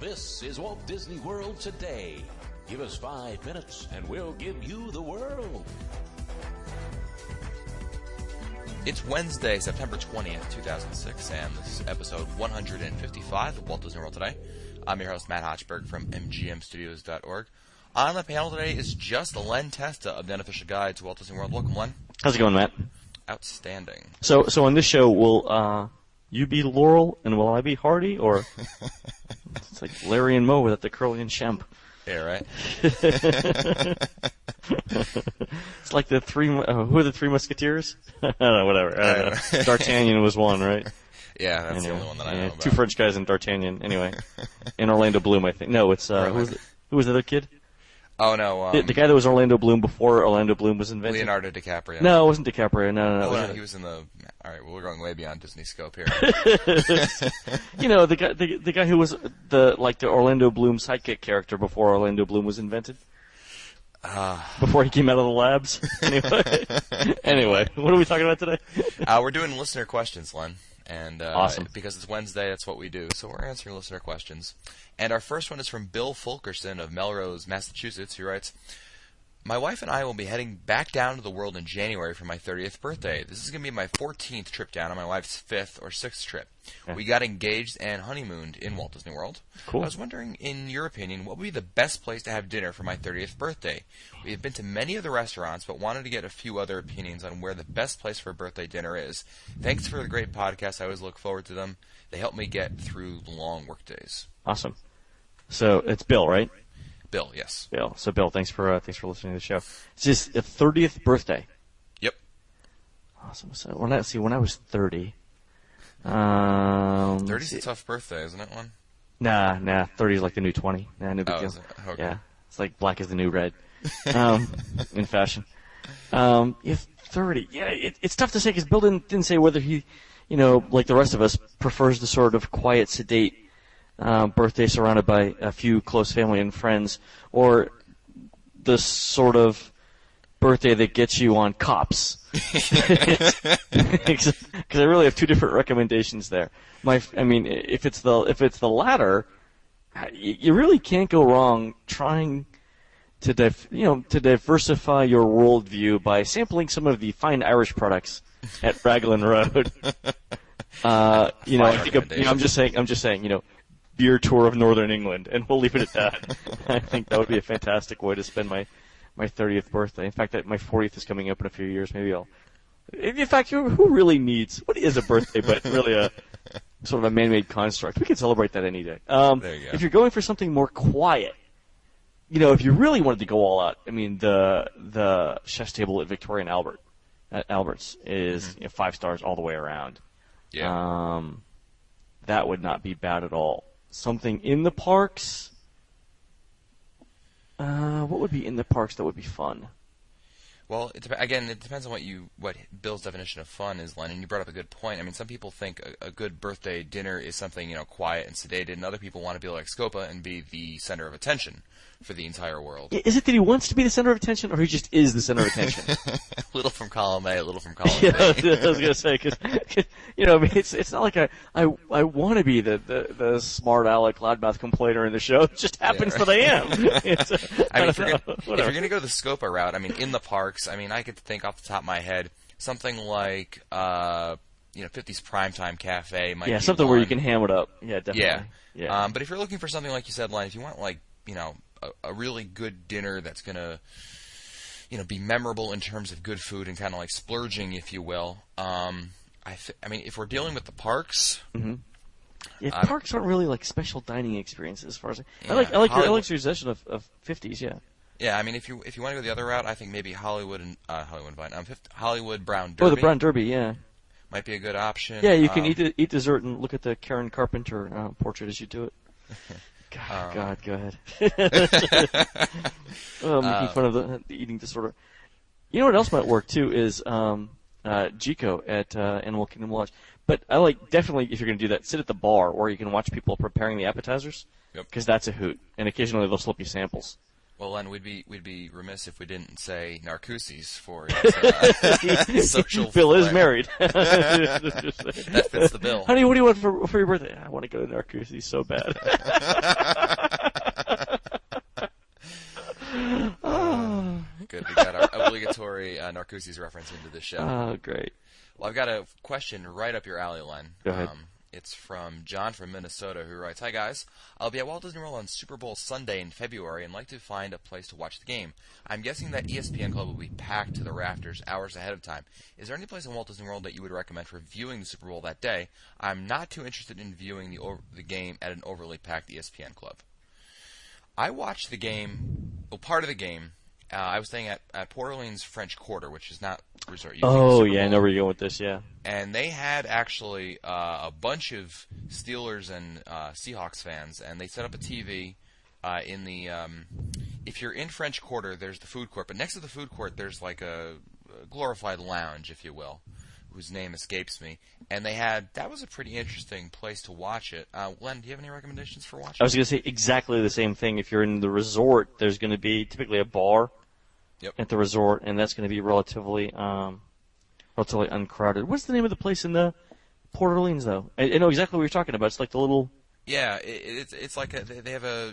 This is Walt Disney World Today. Give us 5 minutes and we'll give you the world. It's Wednesday, September 20th, 2006, and this is episode 155 of Walt Disney World Today. I'm your host, Matt Hochberg from MGMstudios.org. On the panel today is just Len Testa of the Unofficial Guide to Walt Disney World. Welcome, Len. How's it going, Matt? Outstanding. So on this show, will you be Laurel and will I be Hardy, or it's like Larry and Moe without the Curly and Shemp? Yeah, right. It's like the three. Who are the Three Musketeers? I don't know. Whatever. I don't know. D'Artagnan was one, right? Yeah, that's the only one that I know about. Two French guys and D'Artagnan. Anyway, and Orlando Bloom, I think. No, it's who was the other kid? Oh no, the guy that was Orlando Bloom before Orlando Bloom was invented. Leonardo DiCaprio. No, it wasn't DiCaprio. No. Oh, no, he was in the. All right, well, we're going way beyond Disney scope here. You know, the guy who was the Orlando Bloom sidekick character before Orlando Bloom was invented. Before he came out of the labs. Anyway, what are we talking about today? We're doing listener questions, Len. And awesome. Because it's Wednesday, that's what we do. So we're answering listener questions. And our first one is from Bill Fulkerson of Melrose, Massachusetts, who writes, "My wife and I will be heading back down to the world in January for my 30th birthday. This is going to be my 14th trip down and my wife's 5th or 6th trip. Okay. We got engaged and honeymooned in Walt Disney World. Cool. I was wondering, in your opinion, what would be the best place to have dinner for my 30th birthday? We have been to many of the restaurants, but wanted to get a few other opinions on where the best place for a birthday dinner is. Thanks for the great podcast. I always look forward to them. They help me get through long work days." Awesome. So it's Bill, right? Bill, yes. Bill. So Bill, thanks for listening to the show. It's his 30th birthday. Yep. Awesome. So when I was 30. 30's a tough birthday, isn't it, one? Nah. 30 is like the new 20. Nah, no big deal. Is it? Okay. Yeah. It's like black is the new red. In fashion. If 30, yeah, it's tough to say because Bill didn't say whether he, like the rest of us, prefers the sort of quiet, sedate birthday surrounded by a few close family and friends, or the sort of birthday that gets you on Cops. Because I really have two different recommendations there. If it's the latter, you really can't go wrong trying to diversify your worldview by sampling some of the fine Irish products at Raglan Road. I'm just saying, beer tour of Northern England, and we'll leave it at that. I think that would be a fantastic way to spend my 30th birthday. In fact, my 40th is coming up in a few years. Maybe I'll. In fact, who really needs? What is a birthday but really a sort of a man-made construct? We can celebrate that any day. There you go. If you're going for something more quiet, if you really wanted to go all out, the chef's table at Victoria and Albert's is 5 stars all the way around. Yeah. That would not be bad at all. Something in the parks. What would be in the parks that would be fun? Well, it depends on what Bill's definition of fun is, Len. And you brought up a good point. Some people think a good birthday dinner is something quiet and sedated, and other people want to be like Scopa and be the center of attention for the entire world. Is it that he wants to be the center of attention, or he just is the center of attention? A little from column A, a little from column B. Yeah, I was gonna say because it's not like I want to be the smart aleck loudmouth complainer in the show. It just happens that I am. If you're gonna go the Scopa route, in the parks, I could think off the top of my head something like 50's Primetime Cafe might be something one. Where you can ham it up. Yeah, definitely. Yeah. But if you're looking for something like you said, Len, if you want a really good dinner that's gonna be memorable in terms of good food and kind of like splurging, if you will. If we're dealing with the parks. Mm-hmm. Yeah, parks aren't really like special dining experiences as far as I like your suggestion of 50s. Yeah, if you want to go the other route, I think maybe Hollywood and Hollywood Brown Derby. Oh, the Brown Derby, yeah, might be a good option. Yeah, you can eat dessert and look at the Karen Carpenter portrait as you do it. God, go ahead. Making fun of the eating disorder. You know what else might work too is Jico at Animal Kingdom Lodge. But I like definitely if you're going to do that, sit at the bar where you can watch people preparing the appetizers. Yep. Because that's a hoot, and occasionally they'll slip you samples. Well, Len, we'd be remiss if we didn't say Narcoossee's for its social. Bill is married. That fits the bill. Honey, what do you want for your birthday? I want to go to Narcoossee's so bad. Good. We got our obligatory Narcoossee's reference into this show. Oh, great. Well, I've got a question right up your alley, Len. Go ahead. It's from John from Minnesota, who writes, "Hi guys, I'll be at Walt Disney World on Super Bowl Sunday in February and like to find a place to watch the game. I'm guessing that ESPN Club will be packed to the rafters hours ahead of time. Is there any place in Walt Disney World that you would recommend for viewing the Super Bowl that day? I'm not too interested in viewing the game at an overly packed ESPN Club." I watched the game, part of the game. I was staying at Port Orleans French Quarter, which is not resort. Oh, yeah, I know where you're going with this, yeah. And they had actually a bunch of Steelers and Seahawks fans, and they set up a TV in the. If you're in French Quarter, there's the food court, but next to the food court, there's like a glorified lounge, if you will, whose name escapes me. And that was a pretty interesting place to watch it. Len, do you have any recommendations for watching? I was going to say exactly the same thing. If you're in the resort, there's going to be typically a bar at the resort, and that's going to be relatively uncrowded. What's the name of the place in the Port Orleans, though? I know exactly what you're talking about. It's like the little... Yeah, it's like they have a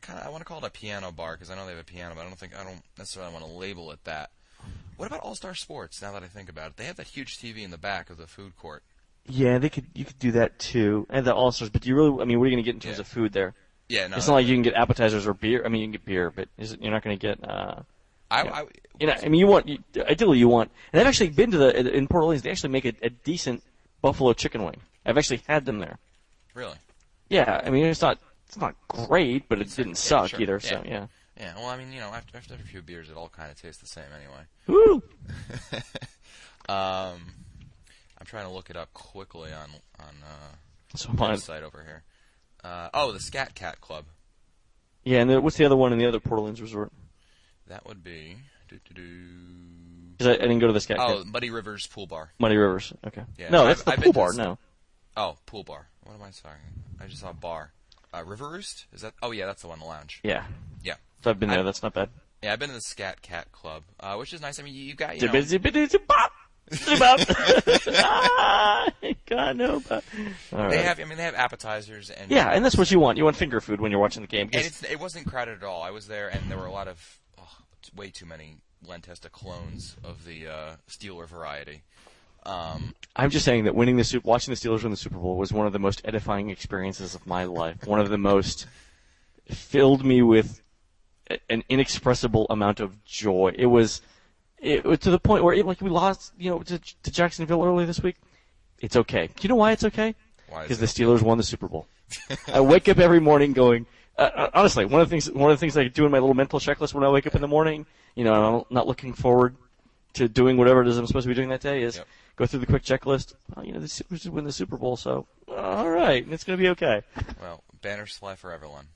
kind of, I want to call it a piano bar, because I know they have a piano, but I don't necessarily want to label it that. What about All Star Sports? Now that I think about it, they have that huge TV in the back of the food court. Yeah, you could do that too, and the All Stars. But what are you going to get in terms of food there? Yeah, no, it's not like you can get appetizers or beer. I mean, you can get beer, but you're not going to get. Ideally you want. And I've actually been to in Port Orleans. They actually make a decent buffalo chicken wing. I've actually had them there. Really? Yeah, I mean it's not great, but it didn't suck either. Yeah. So yeah. Yeah, well, I mean, after a few beers, it all kind of tastes the same anyway. Woo! I'm trying to look it up quickly on the website over here. The Scat Cat Club. Yeah, and what's the other one in the other Port Orleans resort? That would be... Because I didn't go to the Scat Cat. Oh, Muddy Rivers Pool Bar. Muddy Rivers, okay. Yeah, no, that's the pool bar, no. Oh, pool bar. What am I saying? I just saw a bar. River Roost? Is that? Oh, yeah, that's the one, the lounge. Yeah. Yeah. So I've been there. That's not bad. Yeah, I've been to the Scat Cat Club, which is nice. I mean, you got, God, no, but... They have appetizers and... Yeah, and that's what you want. You want finger food when you're watching the game. And it wasn't crowded at all. I was there, and there were a lot of... way too many Lentesta clones of the Steeler variety. I'm just saying that watching the Steelers win the Super Bowl was one of the most edifying experiences of my life. One of the most... filled me with an inexpressible amount of joy. It was to the point where we lost, to Jacksonville earlier this week. It's okay. Do you know why it's okay? Because the Steelers won the Super Bowl. I wake up every morning going. Honestly, one of the things I do in my little mental checklist when I wake up in the morning, I'm not looking forward to doing whatever it is I'm supposed to be doing that day, is go through the quick checklist. The Steelers just win the Super Bowl, so all right, it's going to be okay. Well, banners fly forever, Len.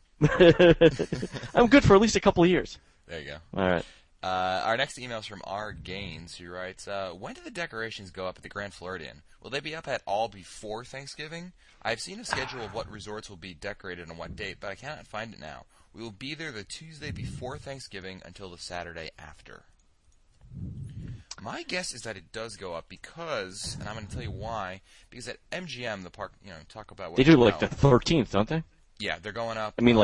I'm good for at least a couple of years. There you go. All right. Our next email is from R. Gaines, who writes, when do the decorations go up at the Grand Floridian? Will they be up at all before Thanksgiving? I've seen a schedule of what resorts will be decorated on what date, but I cannot find it now. We will be there the Tuesday before Thanksgiving until the Saturday after. My guess is that it does go up because, and I'm going to tell you why, because at MGM, the park, talk about what they do like the 13th, don't they? Yeah, they're going up. I mean,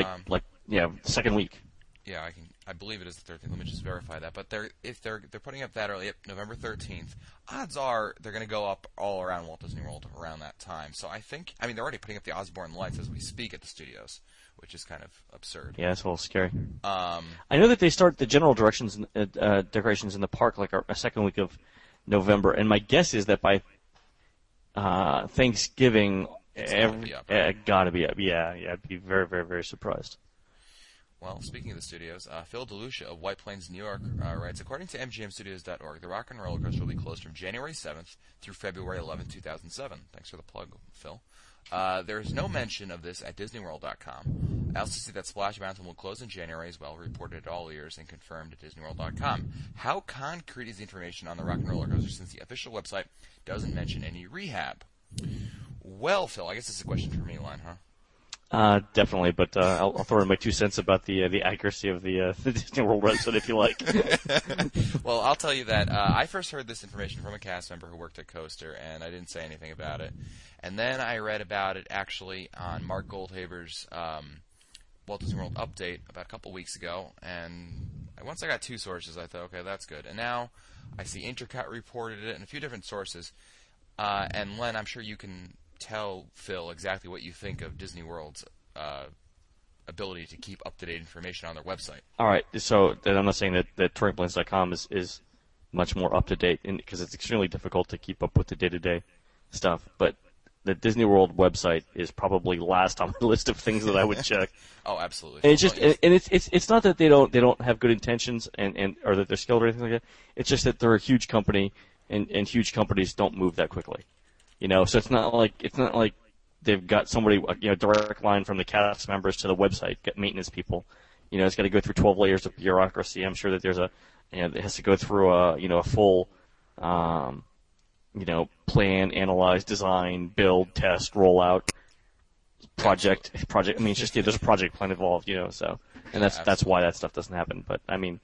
second week. Yeah, I believe it is the 13th. Let me just verify that. But if they're putting up that early, November 13th, odds are they're going to go up all around Walt Disney World around that time. So they're already putting up the Osborne lights as we speak at the studios, which is kind of absurd. Yeah, it's a little scary. I know that they start the general decorations in the park like a second week of November, and my guess is that by Thanksgiving, gotta be up. Yeah, I'd be very, very, very surprised. Well, speaking of the studios, Phil DeLucia of White Plains, New York, writes, according to MGMstudios.org, the Rock and Roller Coaster will be closed from January 7th through February 11th, 2007. Thanks for the plug, Phil. There is no mention of this at DisneyWorld.com. I also see that Splash Mountain will close in January as well, reported at all ears and confirmed at DisneyWorld.com. How concrete is the information on the Rock and Roller Coaster since the official website doesn't mention any rehab? Well, Phil, I guess this is a question for me, Len, huh? Definitely, but I'll throw in my 2 cents about the accuracy of the Disney World website if you like. Well, I'll tell you that I first heard this information from a cast member who worked at Coaster, and I didn't say anything about it. And then I read about it actually on Mark Goldhaber's Walt Disney World update about a couple weeks ago, and once I got 2 sources, I thought, okay, that's good. And now I see Intercut reported it and a few different sources. And Len, I'm sure you can tell Phil exactly what you think of Disney World's ability to keep up-to-date information on their website. All right, so then I'm not saying that touringplans.com is much more up-to-date because it's extremely difficult to keep up with the day-to-day stuff, but the Disney World website is probably last on my list of things that I would check. Oh, absolutely. And it's just, and it's not that they don't have good intentions and or that they're skilled or anything like that. It's just that they're a huge company, and huge companies don't move that quickly. So it's not like they've got somebody, direct line from the cast members to the website, get maintenance people. It's got to go through 12 layers of bureaucracy. I'm sure that there's it has to go through a full, plan, analyze, design, build, test, rollout, project. I mean, it's just there's a project plan involved, so, and that's why that stuff doesn't happen. But I mean,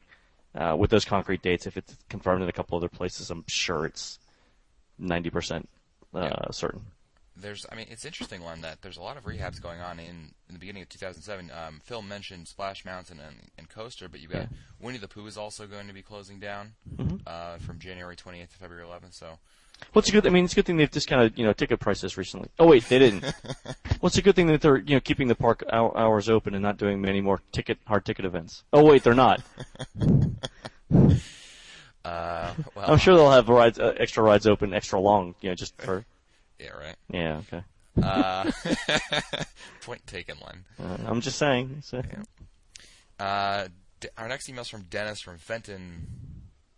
with those concrete dates, if it's confirmed in a couple other places, I'm sure it's 90% certain. It's interesting, Len, that there's a lot of rehabs going on in the beginning of 2007. Phil mentioned Splash Mountain and Coaster, but you got Winnie the Pooh is also going to be closing down from January 28th to February 11th. So, well, it's a good thing they've discounted ticket prices recently. Oh wait, they didn't. Well, it's a good thing that they're keeping the park hours open and not doing many more hard ticket events. Oh wait, they're not. Well, I'm sure they'll have extra rides open extra long, just for. Yeah, right. Yeah, okay. Point taken, Len. I'm just saying. So. Yeah. Our next email's from Dennis from Fenton,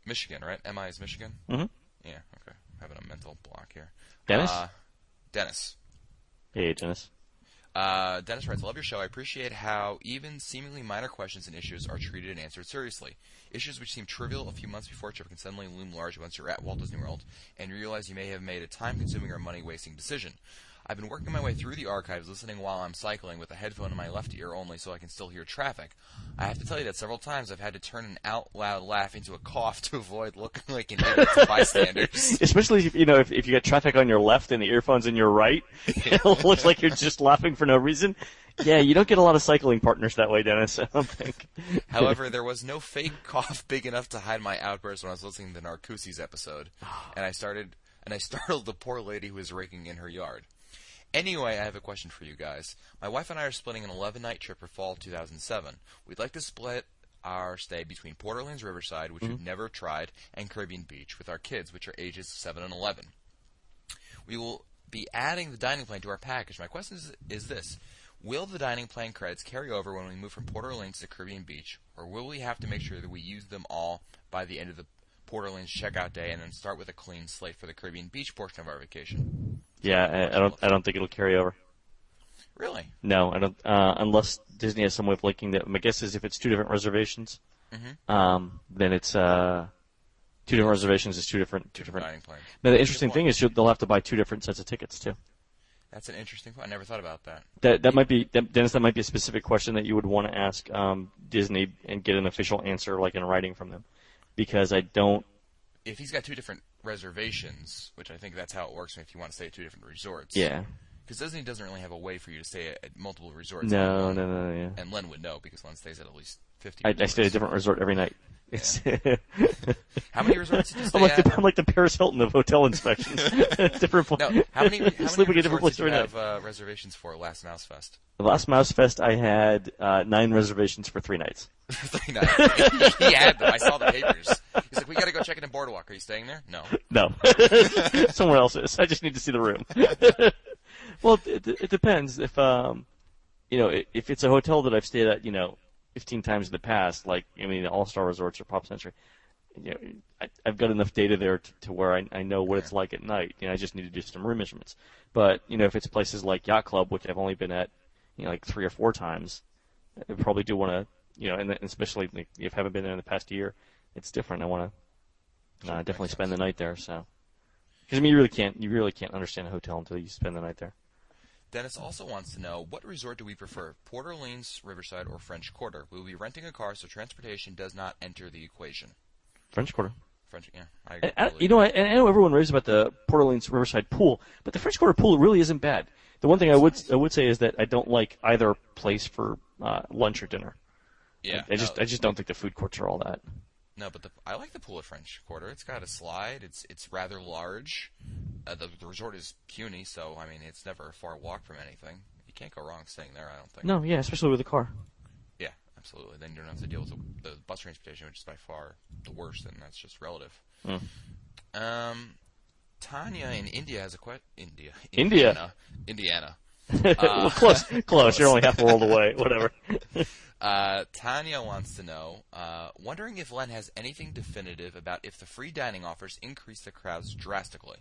Michigan, right? MI is Michigan? Mm-hmm. Yeah, okay. Having a mental block here. Dennis? Dennis. Hey, Dennis. Dennis writes, love your show. I appreciate how even seemingly minor questions and issues are treated and answered seriously. Issues which seem trivial a few months before a trip can suddenly loom large once you're at Walt Disney World and you realize you may have made a time-consuming or money-wasting decision. I've been working my way through the archives listening while I'm cycling with a headphone in my left ear only so I can still hear traffic. I have to tell you that several times I've had to turn an out-loud laugh into a cough to avoid looking like an idiot to bystanders. Especially if you get traffic on your left and the earphones in your right, it looks like you're just laughing for no reason. Yeah, you don't get a lot of cycling partners that way, Dennis, I don't think. However, there was no fake cough big enough to hide my outburst when I was listening to the Narcoossee's episode, and I startled the poor lady who was raking in her yard. Anyway, I have a question for you guys. My wife and I are splitting an 11-night trip for fall 2007. We'd like to split our stay between Port Orleans Riverside, which we've never tried, and Caribbean Beach with our kids, which are ages 7 and 11. We will be adding the dining plan to our package. My question is this. Will the dining plan credits carry over when we move from Port Orleans to Caribbean Beach, or will we have to make sure that we use them all by the end of the Port Orleans checkout day and then start with a clean slate for the Caribbean Beach portion of our vacation? Yeah, I don't think it'll carry over. Really? No, I don't. Unless Disney has some way of linking that. My guess is if it's 2 different reservations, then it's 2 different reservations is two different dining plans. Now the interesting thing is they'll have to buy 2 different sets of tickets too. That's an interesting point. I never thought about that. That might be, Dennis. That might be a specific question that you would want to ask Disney and get an official answer, like in writing from them, because I don't. If he's got 2 different reservations, which I think that's how it works if you want to stay at 2 different resorts. Yeah. Because Disney doesn't really have a way for you to stay at multiple resorts. No, yeah. And Len would know because Len stays at least 50. I stay at a different resort every night. Yeah. How many resorts did you stay at? I'm like the Paris Hilton of hotel inspections. Different. No, how many sleeping at different resorts places did you every night. have reservations for Last Mouse Fest? The Last Mouse Fest, I had 9 reservations for 3 nights. 3 nights. He had them. I saw the papers. He's like, we got to go check it in Boardwalk. Are you staying there? No. No. Somewhere else is. I just need to see the room. Well, it depends. If if it's a hotel that I've stayed at, 15 times in the past, like All-Star Resorts or Pop Century, I've got enough data there to where I know what it's like at night. I just need to do some room measurements. But if it's places like Yacht Club, which I've only been at, like 3 or 4 times, I probably do want to, and especially if I haven't been there in the past year, it's different. I want to definitely spend the night there. So, because you really can't understand a hotel until you spend the night there. Dennis also wants to know, what resort do we prefer, Port Orleans, Riverside, or French Quarter? We will be renting a car, so transportation does not enter the equation. French Quarter. French, yeah. I know everyone raves about the Port Orleans Riverside pool, but the French Quarter pool really isn't bad. The one thing I would say is that I don't like either place for lunch or dinner. Yeah. I just don't think the food courts are all that. No, but I like the pool at French Quarter. It's got a slide. It's rather large. The resort is puny, so I mean it's never a far walk from anything. You can't go wrong staying there, I don't think. No, yeah, especially with a car. Yeah, absolutely. Then you don't have to deal with the bus transportation, which is by far the worst, and that's just relative. Tanya in India has a question. Indiana. Well, close. You're only half a world away. Whatever. Tanya wants to know, wondering if Len has anything definitive about if the free dining offers increase the crowds drastically.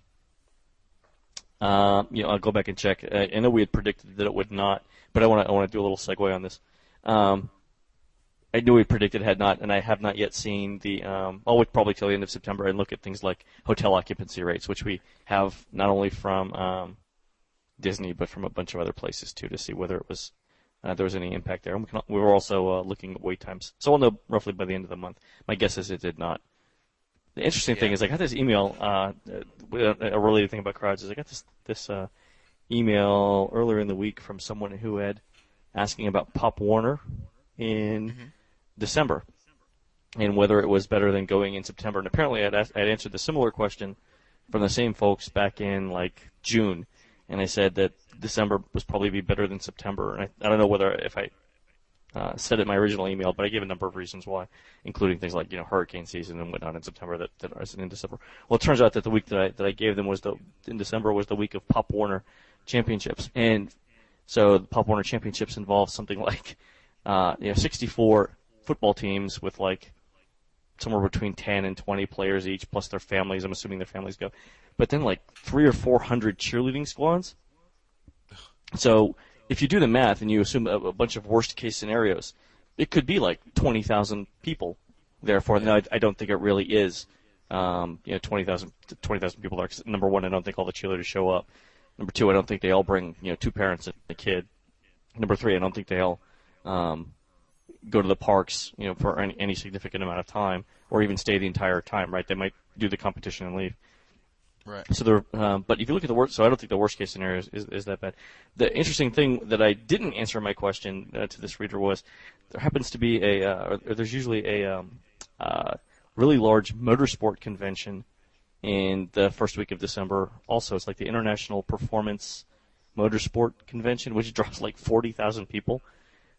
I'll go back and check. I know we had predicted that it would not, but I want to do a little segue on this. I knew we predicted it had not, and I have not yet seen the. I'll wait probably till the end of September and look at things like hotel occupancy rates, which we have not only from Disney but from a bunch of other places too, to see whether it was there was any impact there. And we were also looking at wait times, so we'll know roughly by the end of the month. My guess is it did not. The interesting thing is I got this email. A related thing about crowds is I got this email earlier in the week from someone who had asking about Pop Warner in December and whether it was better than going in September. And apparently I'd answered the similar question from the same folks back in like June, and I said that December was probably be better than September. And I don't know whether if I said it in my original email, but I gave a number of reasons why, including things like hurricane season and whatnot in September that isn't in December. Well, it turns out that the week that I gave them in December was the week of Pop Warner Championships, and so the Pop Warner Championships involves something like 64 football teams with like somewhere between 10 and 20 players each, plus their families. I'm assuming their families go, but then like 300 or 400 cheerleading squads. So if you do the math and you assume a bunch of worst-case scenarios, it could be like 20,000 people. Therefore, no, I don't think it really is 20,000 people there. 'Cause number one, I don't think all the cheerleaders show up. Number two, I don't think they all bring two parents and a kid. Number three, I don't think they all go to the parks for any significant amount of time or even stay the entire time. Right? They might do the competition and leave. Right. So but if you look at the worst, so I don't think the worst case scenario is that bad. The interesting thing that I didn't answer my question to this reader was there happens to be there's usually a really large motorsport convention in the first week of December. Also, it's like the International Performance Motorsport Convention, which draws like 40,000 people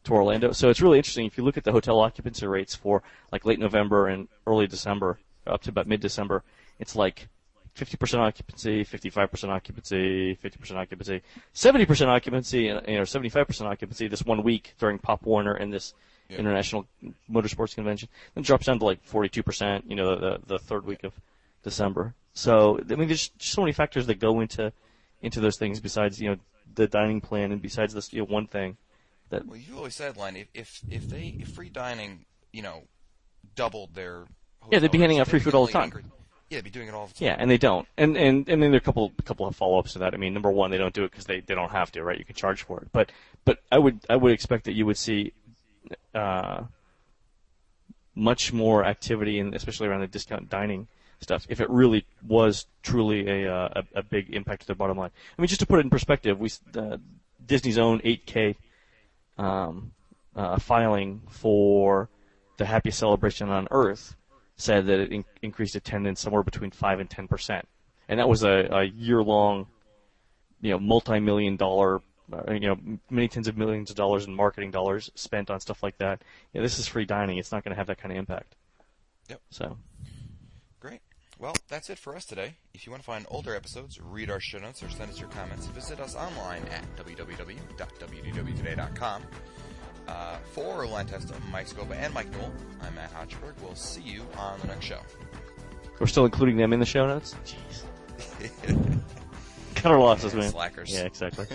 to Orlando. So it's really interesting if you look at the hotel occupancy rates for like late November and early December up to about mid-December. It's like 50% occupancy, 55% occupancy, 50% occupancy, 70% occupancy, and 75% occupancy this 1 week during Pop Warner and this International Motorsports Convention. Then it drops down to like 42%, the third week of December. So I mean, there's just so many factors that go into those things besides the dining plan and besides this one thing. Well, you've always said, Len, if free dining doubled their hotel, they'd be handing out free food all the time. Yeah, they'd be doing it all the time. Yeah, and they don't. And then there are a couple of follow-ups to that. I mean, number one, they don't do it because they don't have to, right? You can charge for it. But I would expect that you would see much more activity, and especially around the discount dining stuff, if it really was truly a big impact to the bottom line. I mean, just to put it in perspective, Disney's own 8K filing for the happiest celebration on Earth said that it increased attendance somewhere between 5 and 10%, and that was a year-long, multi-million-dollar, many tens of millions of dollars in marketing dollars spent on stuff like that. This is free dining; it's not going to have that kind of impact. Yep. So. Great. Well, that's it for us today. If you want to find older episodes, read our show notes, or send us your comments, visit us online at www.wdwtoday.com. For Len Testa, Mike Scopa, and Mike Newell, I'm Matt Hodgeberg. We'll see you on the next show. We're still including them in the show notes? Jeez. Cut our losses, man. Slackers. Yeah, exactly.